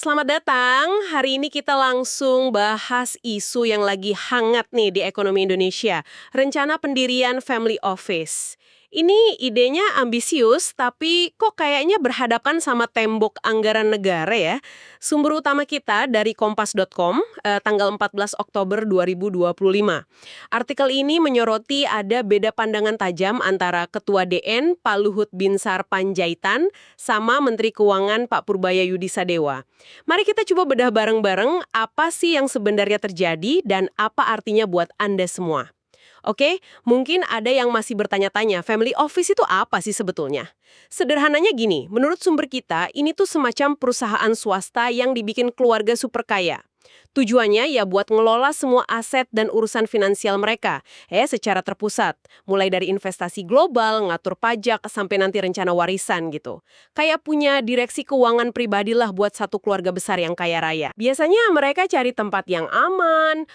selamat datang. Hari ini kita langsung bahas isu yang lagi hangat nih di ekonomi Indonesia. Rencana pendirian family office. Ini idenya ambisius, tapi kok kayaknya berhadapan sama tembok anggaran negara ya. Sumber utama kita dari kompas.com, tanggal 14 Oktober 2025. Artikel ini menyoroti ada beda pandangan tajam antara Ketua DN Pak Luhut Binsar Panjaitan sama Menteri Keuangan Pak Purbaya Yudisadewa. Mari kita coba bedah bareng-bareng apa sih yang sebenarnya terjadi dan apa artinya buat Anda semua. Oke, mungkin ada yang masih bertanya-tanya, family office itu apa sih sebetulnya? Sederhananya gini, menurut sumber kita, ini tuh semacam perusahaan swasta yang dibikin keluarga super kaya. Tujuannya ya buat ngelola semua aset dan urusan finansial mereka, secara terpusat. Mulai dari investasi global, ngatur pajak, sampai nanti rencana warisan gitu. Kayak punya direksi keuangan pribadi lah buat satu keluarga besar yang kaya raya. Biasanya mereka cari tempat yang aman,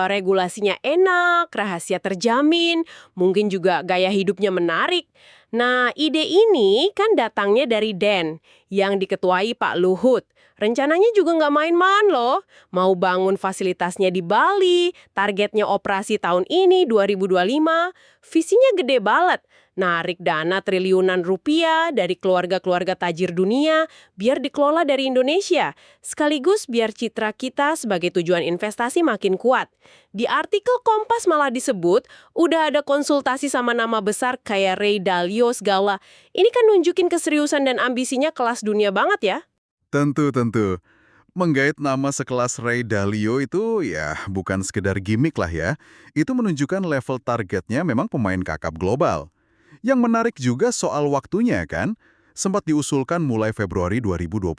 regulasinya enak, rahasia terjamin, mungkin juga gaya hidupnya menarik. Nah, ide ini kan datangnya dari DEN yang diketuai Pak Luhut. Rencananya juga nggak main-main loh. Mau bangun fasilitasnya di Bali, targetnya operasi tahun ini 2025, visinya gede banget. Narik dana triliunan rupiah dari keluarga-keluarga tajir dunia biar dikelola dari Indonesia. Sekaligus biar citra kita sebagai tujuan investasi makin kuat. Di artikel Kompas malah disebut, udah ada konsultasi sama nama besar kayak Ray Dalio segala. Ini kan nunjukin keseriusan dan ambisinya kelas dunia banget ya. Tentu. Menggait nama sekelas Ray Dalio itu ya bukan sekedar gimmick lah ya. Itu menunjukkan level targetnya memang pemain kakap global. Yang menarik juga soal waktunya kan, sempat diusulkan mulai Februari 2025.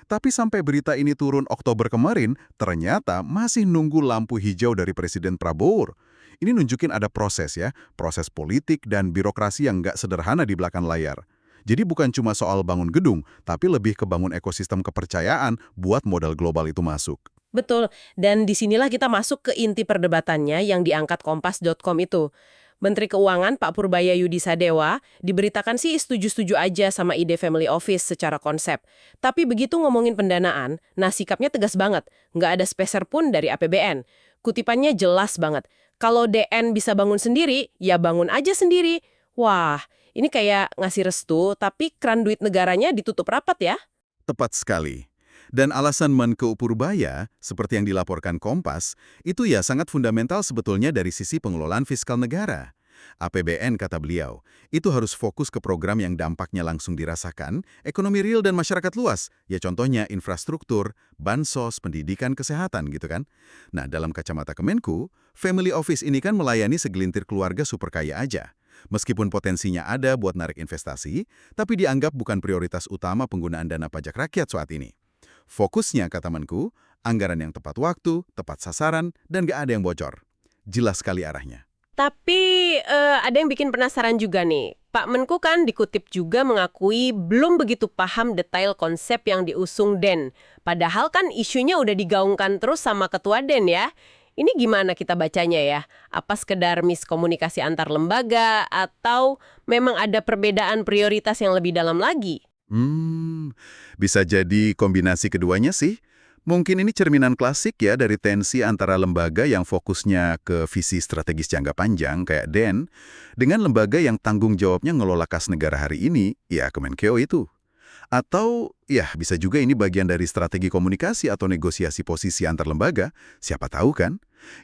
Tapi sampai berita ini turun Oktober kemarin, ternyata masih nunggu lampu hijau dari Presiden Prabowo. Ini nunjukin ada proses ya, proses politik dan birokrasi yang nggak sederhana di belakang layar. Jadi bukan cuma soal bangun gedung, tapi lebih ke bangun ekosistem kepercayaan buat modal global itu masuk. Betul, dan disinilah kita masuk ke inti perdebatannya yang diangkat kompas.com itu. Menteri Keuangan Pak Purbaya Yudisadewa diberitakan sih setuju-setuju aja sama ide family office secara konsep. Tapi begitu ngomongin pendanaan, nah sikapnya tegas banget, nggak ada speser pun dari APBN. Kutipannya jelas banget, kalau DN bisa bangun sendiri, ya bangun aja sendiri. Wah, ini kayak ngasih restu, tapi keran duit negaranya ditutup rapat ya. Tepat sekali. Dan alasan Menko Purbaya, seperti yang dilaporkan Kompas, itu ya sangat fundamental sebetulnya dari sisi pengelolaan fiskal negara. APBN, kata beliau, itu harus fokus ke program yang dampaknya langsung dirasakan, ekonomi real dan masyarakat luas. Ya contohnya infrastruktur, bansos, pendidikan, kesehatan gitu kan. Nah, dalam kacamata Kemenku, family office ini kan melayani segelintir keluarga super kaya aja. Meskipun potensinya ada buat narik investasi, tapi dianggap bukan prioritas utama penggunaan dana pajak rakyat saat ini. Fokusnya, kata Menku, anggaran yang tepat waktu, tepat sasaran, dan gak ada yang bocor. Jelas sekali arahnya. Tapi ada yang bikin penasaran juga nih. Pak Menku kan dikutip juga mengakui belum begitu paham detail konsep yang diusung DEN. Padahal kan isunya udah digaungkan terus sama Ketua DEN ya. Ini gimana kita bacanya ya? Apa sekedar miskomunikasi antar lembaga atau memang ada perbedaan prioritas yang lebih dalam lagi? Bisa jadi kombinasi keduanya sih. Mungkin ini cerminan klasik ya dari tensi antara lembaga yang fokusnya ke visi strategis jangka panjang kayak DEN dengan lembaga yang tanggung jawabnya ngelola kas negara hari ini, ya Kemenkeu itu. Atau ya bisa juga ini bagian dari strategi komunikasi atau negosiasi posisi antar lembaga, siapa tahu kan?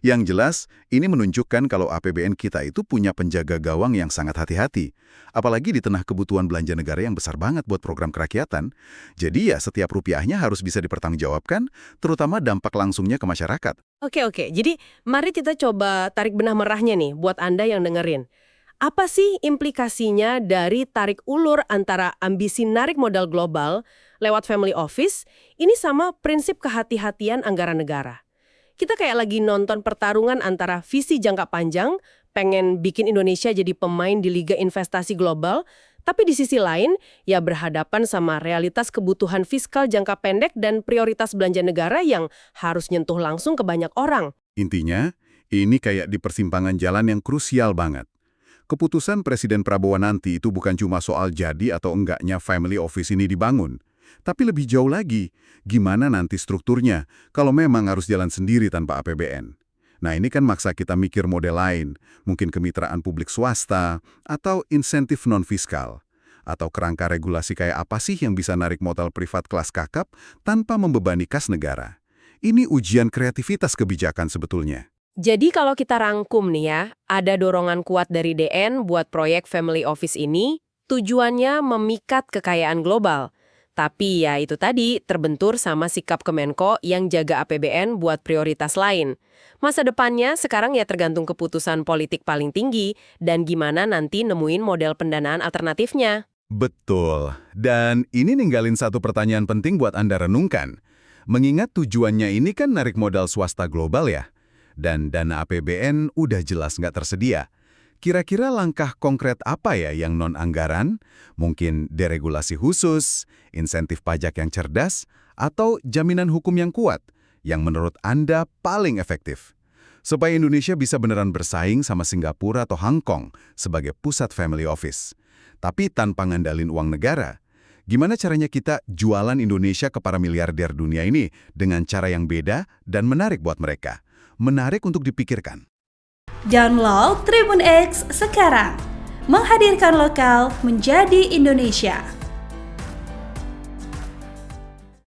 Yang jelas, ini menunjukkan kalau APBN kita itu punya penjaga gawang yang sangat hati-hati. Apalagi di tengah kebutuhan belanja negara yang besar banget buat program kerakyatan. Jadi ya setiap rupiahnya harus bisa dipertanggungjawabkan, terutama dampak langsungnya ke masyarakat. Oke. Jadi mari kita coba tarik benang merahnya nih buat Anda yang dengerin. Apa sih implikasinya dari tarik ulur antara ambisi narik modal global lewat family office ini sama prinsip kehati-hatian anggaran negara? Kita kayak lagi nonton pertarungan antara visi jangka panjang, pengen bikin Indonesia jadi pemain di liga investasi global, tapi di sisi lain ya berhadapan sama realitas kebutuhan fiskal jangka pendek dan prioritas belanja negara yang harus nyentuh langsung ke banyak orang. Intinya, ini kayak di persimpangan jalan yang krusial banget. Keputusan Presiden Prabowo nanti itu bukan cuma soal jadi atau enggaknya family office ini dibangun. Tapi lebih jauh lagi, gimana nanti strukturnya kalau memang harus jalan sendiri tanpa APBN? Nah, ini kan maksa kita mikir model lain, mungkin kemitraan publik swasta, atau insentif non-fiskal. Atau kerangka regulasi kayak apa sih yang bisa narik modal privat kelas kakap tanpa membebani kas negara? Ini ujian kreativitas kebijakan sebetulnya. Jadi kalau kita rangkum nih ya, ada dorongan kuat dari DN buat proyek family office ini, tujuannya memikat kekayaan global. Tapi ya itu tadi, terbentur sama sikap Kemenko yang jaga APBN buat prioritas lain. Masa depannya sekarang ya tergantung keputusan politik paling tinggi dan gimana nanti nemuin model pendanaan alternatifnya. Betul. Dan ini ninggalin satu pertanyaan penting buat Anda renungkan. Mengingat tujuannya ini kan narik modal swasta global ya. Dan dana APBN udah jelas nggak tersedia. Kira-kira langkah konkret apa ya yang non-anggaran? Mungkin deregulasi khusus, insentif pajak yang cerdas, atau jaminan hukum yang kuat yang menurut Anda paling efektif? Supaya Indonesia bisa beneran bersaing sama Singapura atau Hong Kong sebagai pusat family office. Tapi tanpa ngandalin uang negara. Gimana caranya kita jualan Indonesia ke para miliarder dunia ini dengan cara yang beda dan menarik buat mereka? Menarik untuk dipikirkan. Download Tribun X sekarang. Menghadirkan lokal menjadi Indonesia.